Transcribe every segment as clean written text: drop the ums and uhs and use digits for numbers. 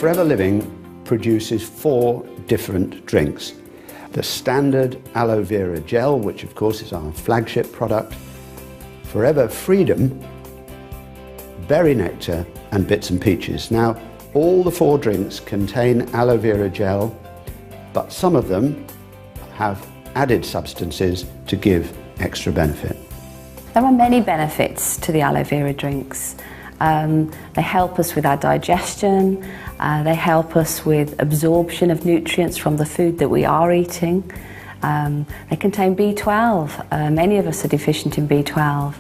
Forever Living produces 4 different drinks. The standard aloe vera gel, which of course is our flagship product, Forever Freedom, Berry Nectar and Bits and Peaches. Now, all the 4 drinks contain aloe vera gel, but some of them have added substances to give extra benefit. There are many benefits to the aloe vera drinks. They help us with our digestion, they help us with absorption of nutrients from the food that we are eating. They contain B12. Many of us are deficient in B12.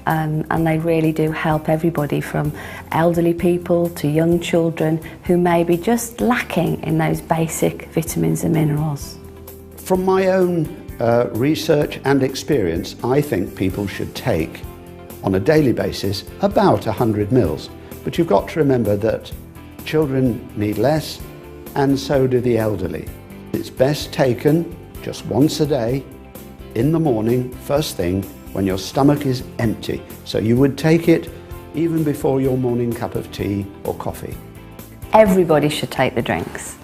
And they really do help everybody from elderly people to young children who may be just lacking in those basic vitamins and minerals. From my own research and experience, I think people should take on a daily basis about 100 mils. But you've got to remember that children need less and so do the elderly. It's best taken just once a day in the morning, first thing, when your stomach is empty. So you would take it even before your morning cup of tea or coffee. Everybody should take the drinks.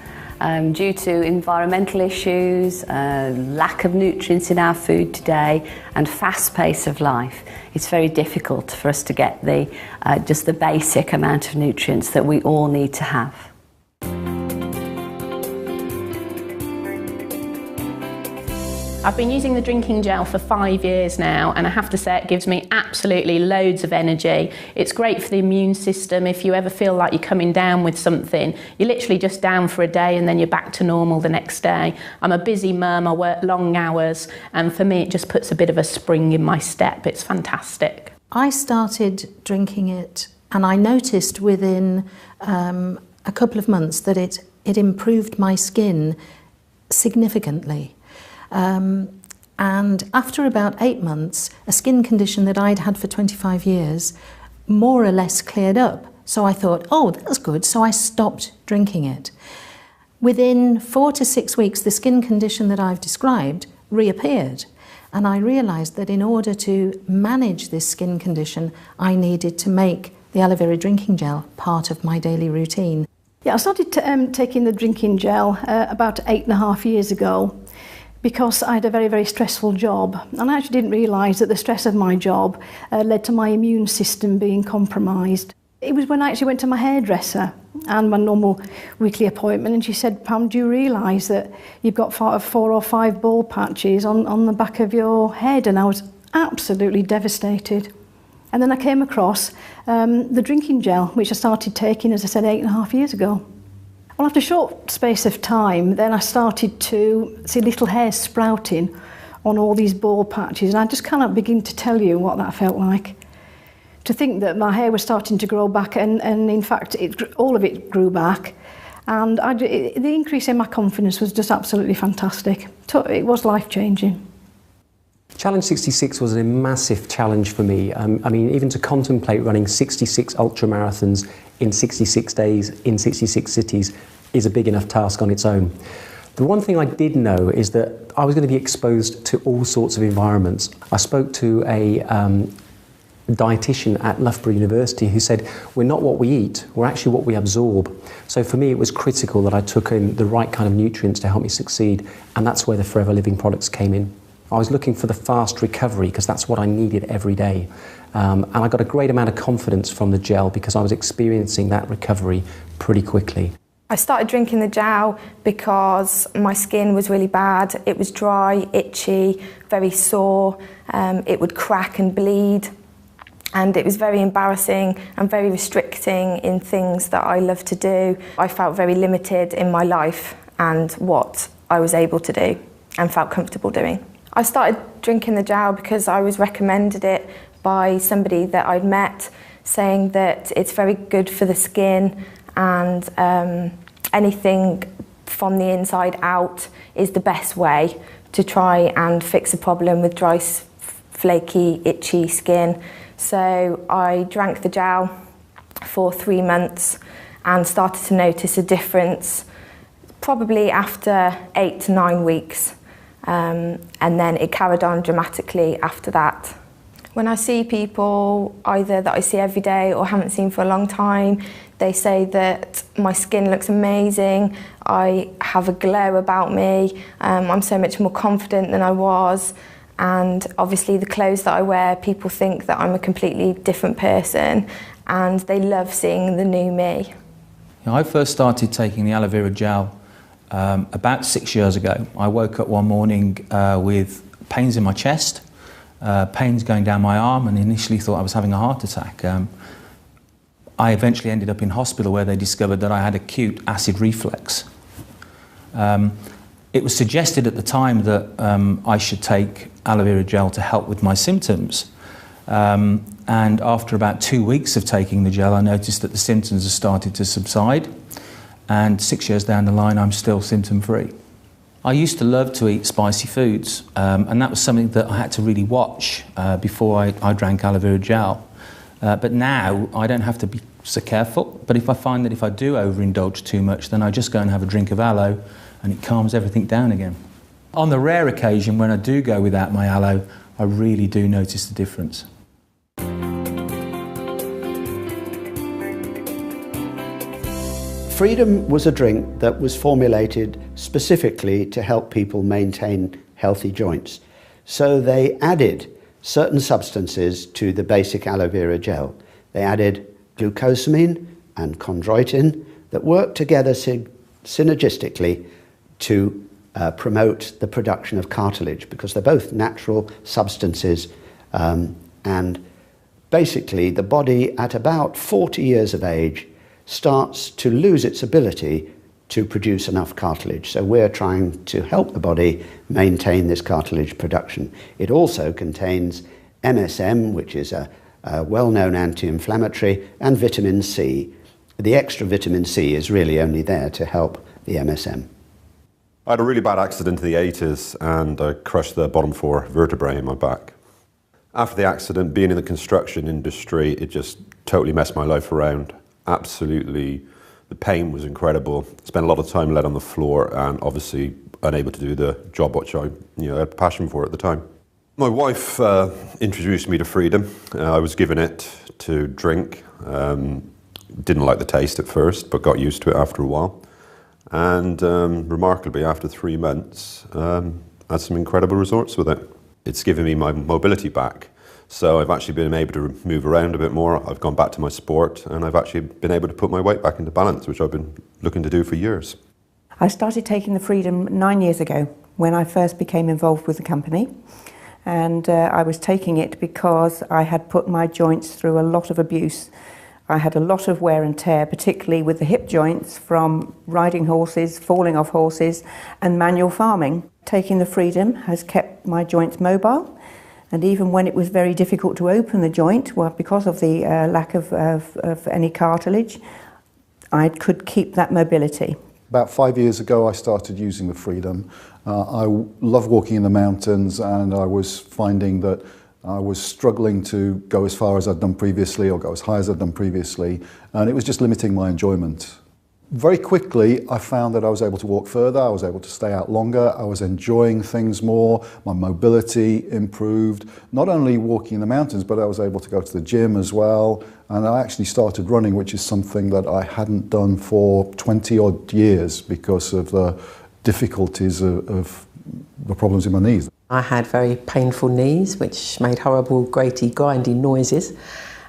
Due to environmental issues, lack of nutrients in our food today and fast pace of life, it's very difficult for us to get just the basic amount of nutrients that we all need to have. I've been using the drinking gel for 5 years now, and I have to say it gives me absolutely loads of energy. It's great for the immune system. If you ever feel like you're coming down with something, you're literally just down for a day and then you're back to normal the next day. I'm a busy mum, I work long hours, and for me it just puts a bit of a spring in my step. It's fantastic. I started drinking it and I noticed within a couple of months that it improved my skin significantly. And after about 8 months, a skin condition that I'd had for 25 years more or less cleared up. So I thought, oh, that's good. So I stopped drinking it. Within 4 to 6 weeks, the skin condition that I've described reappeared. And I realised that in order to manage this skin condition, I needed to make the aloe vera drinking gel part of my daily routine. Yeah, I started taking the drinking gel about 8.5 years ago, because I had a very, very stressful job. And I actually didn't realise that the stress of my job led to my immune system being compromised. It was when I actually went to my hairdresser and my normal weekly appointment, and she said, Pam, do you realise that you've got 4 or 5 bald patches on the back of your head? And I was absolutely devastated. And then I came across the drinking gel, which I started taking, as I said, 8.5 years ago. Well, after a short space of time, then I started to see little hairs sprouting on all these bald patches, and I just cannot begin to tell you what that felt like. To think that my hair was starting to grow back, and in fact, all of it grew back, and the increase in my confidence was just absolutely fantastic. It was life-changing. Challenge 66 was a massive challenge for me. I mean, even to contemplate running 66 ultramarathons in 66 days in 66 cities is a big enough task on its own. The one thing I did know is that I was going to be exposed to all sorts of environments. I spoke to a dietitian at Loughborough University who said, we're not what we eat, we're actually what we absorb. So for me it was critical that I took in the right kind of nutrients to help me succeed, and that's where the Forever Living products came in. I was looking for the fast recovery because that's what I needed every day. And I got a great amount of confidence from the gel because I was experiencing that recovery pretty quickly. I started drinking the gel because my skin was really bad. It was dry, itchy, very sore. It would crack and bleed. And it was very embarrassing and very restricting in things that I love to do. I felt very limited in my life and what I was able to do and felt comfortable doing. I started drinking the gel because I was recommended it by somebody that I'd met, saying that it's very good for the skin and anything from the inside out is the best way to try and fix a problem with dry, flaky, itchy skin. So I drank the gel for 3 months and started to notice a difference probably after 8 to 9 weeks. And then it carried on dramatically after that. When I see people either that I see every day or haven't seen for a long time, They say that my skin looks amazing, I have a glow about me, I'm so much more confident than I was, and obviously the clothes that I wear, people think that I'm a completely different person, and they love seeing the new me. I first started taking the aloe vera gel about 6 years ago. I woke up one morning with pains in my chest, pains going down my arm, and initially thought I was having a heart attack. I eventually ended up in hospital where they discovered that I had acute acid reflux. It was suggested at the time that I should take aloe vera gel to help with my symptoms. And after about 2 weeks of taking the gel, I noticed that the symptoms had started to subside. And 6 years down the line, I'm still symptom-free. I used to love to eat spicy foods, and that was something that I had to really watch before I drank aloe vera gel. But now I don't have to be so careful, but if I find that if I do overindulge too much, then I just go and have a drink of aloe and it calms everything down again. On the rare occasion when I do go without my aloe, I really do notice the difference. Freedom was a drink that was formulated specifically to help people maintain healthy joints. So they added certain substances to the basic aloe vera gel. They added glucosamine and chondroitin that work together synergistically to promote the production of cartilage, because they're both natural substances, and basically the body at about 40 years of age starts to lose its ability to produce enough cartilage. So we're trying to help the body maintain this cartilage production. It also contains MSM, which is a well-known anti-inflammatory, and vitamin C. The extra vitamin C is really only there to help the MSM. I had a really bad accident in the 80s and I crushed the bottom 4 vertebrae in my back. After the accident, being in the construction industry, it just totally messed my life around. Absolutely, the pain was incredible. Spent a lot of time laid on the floor and obviously unable to do the job which I had a passion for at the time. My wife introduced me to Freedom. I was given it to drink. Didn't like the taste at first, but got used to it after a while. And remarkably, after 3 months, had some incredible results with it. It's given me my mobility back. So I've actually been able to move around a bit more. I've gone back to my sport, and I've actually been able to put my weight back into balance, which I've been looking to do for years. I started taking the Freedom 9 years ago when I first became involved with the company. And I was taking it because I had put my joints through a lot of abuse. I had a lot of wear and tear, particularly with the hip joints from riding horses, falling off horses, and manual farming. Taking the Freedom has kept my joints mobile, and even when it was very difficult to open the joint, well, because of the lack of any cartilage, I could keep that mobility. About 5 years ago, I started using the Freedom. I love walking in the mountains, and I was finding that I was struggling to go as far as I'd done previously or go as high as I'd done previously, and it was just limiting my enjoyment. Very quickly, I found that I was able to walk further, I was able to stay out longer, I was enjoying things more, my mobility improved, not only walking in the mountains, but I was able to go to the gym as well, and I actually started running, which is something that I hadn't done for 20-odd years because of the difficulties of the problems in my knees. I had very painful knees, which made horrible, graty, grindy noises,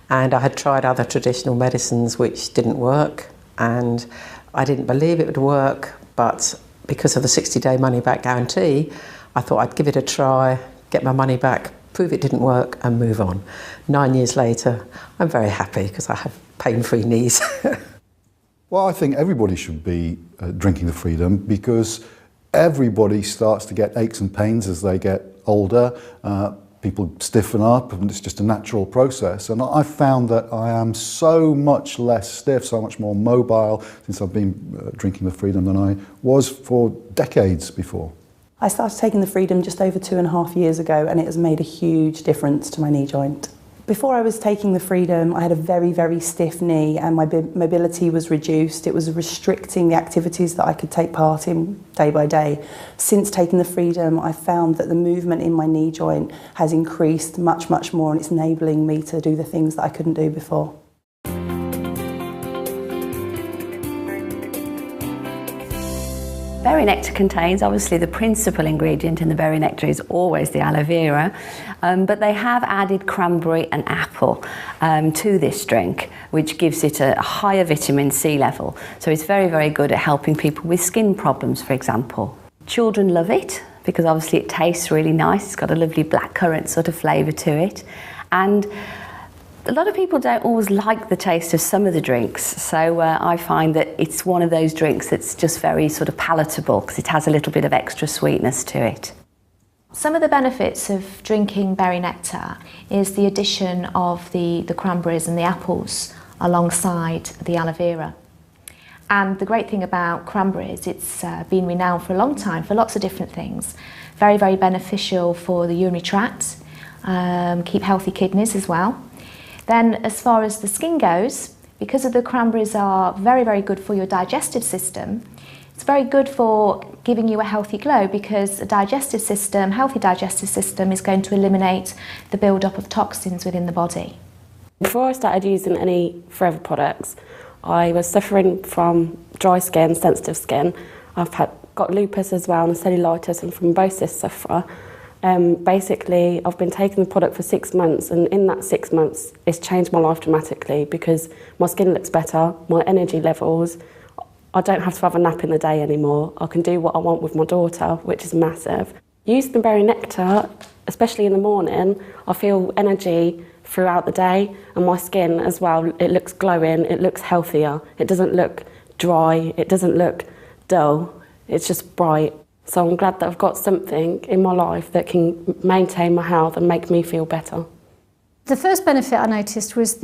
and I had tried other traditional medicines which didn't work, and I didn't believe it would work, but because of the 60-day money-back guarantee, I thought I'd give it a try, get my money back, prove it didn't work, and move on. 9 years later, I'm very happy because I have pain-free knees. Well, I think everybody should be drinking the Freedom because everybody starts to get aches and pains as they get older. People stiffen up, and it's just a natural process. And I found that I am so much less stiff, so much more mobile since I've been drinking the Freedom than I was for decades before. I started taking the Freedom just over 2.5 years ago, and it has made a huge difference to my knee joint. Before I was taking the Freedom, I had a very, very stiff knee and my mobility was reduced. It was restricting the activities that I could take part in day by day. Since taking the Freedom, I found that the movement in my knee joint has increased much, much more, and it's enabling me to do the things that I couldn't do before. berry nectar contains, obviously the principal ingredient in the berry nectar is always the aloe vera, but they have added cranberry and apple to this drink, which gives it a higher vitamin C level. So it's very, very good at helping people with skin problems, for example. Children love it because obviously it tastes really nice. It's got a lovely blackcurrant sort of flavour to it. And a lot of people don't always like the taste of some of the drinks, so I find that it's one of those drinks that's just very sort of palatable because it has a little bit of extra sweetness to it. Some of the benefits of drinking berry nectar is the addition of the cranberries and the apples alongside the aloe vera. And the great thing about cranberries, it's been renowned for a long time for lots of different things. Very, very beneficial for the urinary tract, keep healthy kidneys as well. Then as far as the skin goes, because of the cranberries are very, very good for your digestive system, it's very good for giving you a healthy glow because a digestive system, healthy digestive system is going to eliminate the build-up of toxins within the body. Before I started using any Forever products, I was suffering from dry skin, sensitive skin. I've got lupus as well and cellulitis and thrombosis sufferer. Basically, I've been taking the product for 6 months, and in that 6 months, it's changed my life dramatically because my skin looks better, my energy levels, I don't have to have a nap in the day anymore. I can do what I want with my daughter, which is massive. Using the berry nectar, especially in the morning, I feel energy throughout the day, and my skin as well, it looks glowing, it looks healthier, it doesn't look dry, it doesn't look dull, it's just bright. So I'm glad that I've got something in my life that can maintain my health and make me feel better. The first benefit I noticed was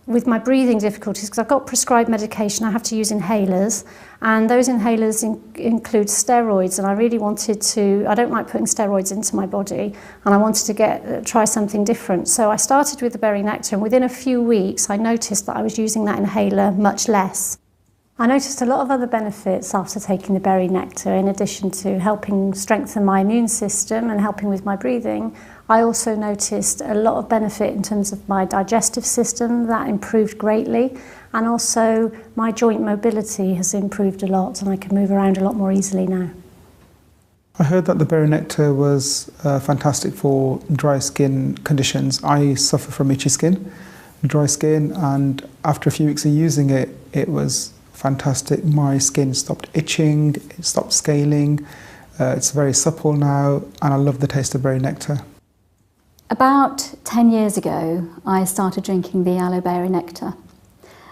with my breathing difficulties, because I've got prescribed medication, I have to use inhalers, and those inhalers include steroids, and I really wanted to, I don't like putting steroids into my body, and I wanted to try something different. So I started with the berry nectar, and within a few weeks I noticed that I was using that inhaler much less. I noticed a lot of other benefits after taking the berry nectar. In addition to helping strengthen my immune system and helping with my breathing, I also noticed a lot of benefit in terms of my digestive system. That improved greatly, and also my joint mobility has improved a lot, and I can move around a lot more easily now. I heard that the berry nectar was fantastic for dry skin conditions. I suffer from itchy skin, dry skin, and after a few weeks of using it, it was fantastic. My skin stopped itching, it stopped scaling, it's very supple now, and I love the taste of berry nectar. About 10 years ago, I started drinking the aloe berry nectar,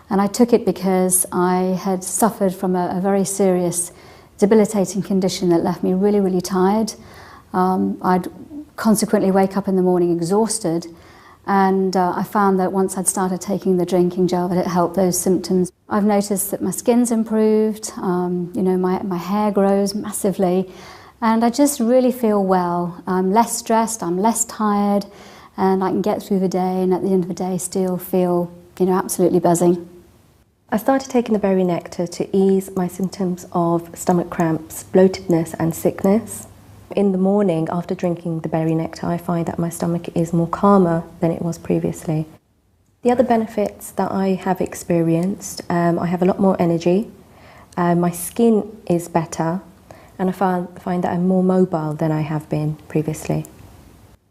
and I took it because I had suffered from a very serious debilitating condition that left me really, really tired. I'd consequently wake up in the morning exhausted, and I found that once I'd started taking the drinking gel that it helped those symptoms. I've noticed that my skin's improved, you know, my hair grows massively, and I just really feel well. I'm less stressed, I'm less tired, and I can get through the day, and at the end of the day still feel, you know, absolutely buzzing. I started taking the berry nectar to ease my symptoms of stomach cramps, bloatedness and sickness. In the morning, after drinking the berry nectar, I find that my stomach is more calmer than it was previously. The other benefits that I have experienced, I have a lot more energy, my skin is better, and I find that I'm more mobile than I have been previously.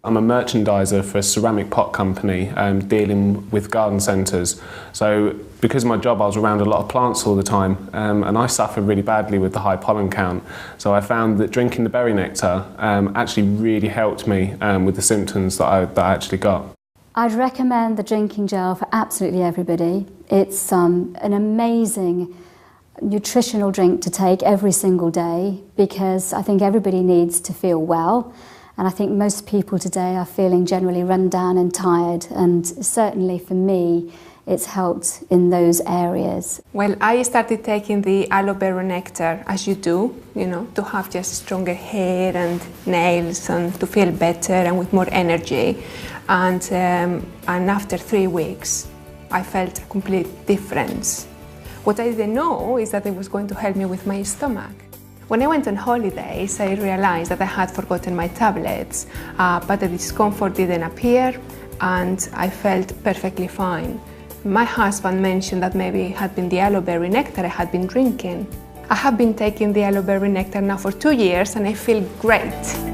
I'm a merchandiser for a ceramic pot company dealing with garden centres. So because of my job I was around a lot of plants all the time and I suffer really badly with the high pollen count. So I found that drinking the berry nectar actually really helped me with the symptoms that I actually got. I'd recommend the drinking gel for absolutely everybody. It's an amazing nutritional drink to take every single day because I think everybody needs to feel well. And I think most people today are feeling generally run down and tired, and certainly for me, it's helped in those areas. Well, I started taking the aloe berry nectar, as you do, you know, to have just stronger hair and nails and to feel better and with more energy. And after 3 weeks, I felt a complete difference. What I didn't know is that it was going to help me with my stomach. When I went on holidays, I realized that I had forgotten my tablets, but the discomfort didn't appear and I felt perfectly fine. My husband mentioned that maybe it had been the aloe berry nectar I had been drinking. I have been taking the aloe berry nectar now for 2 years and I feel great.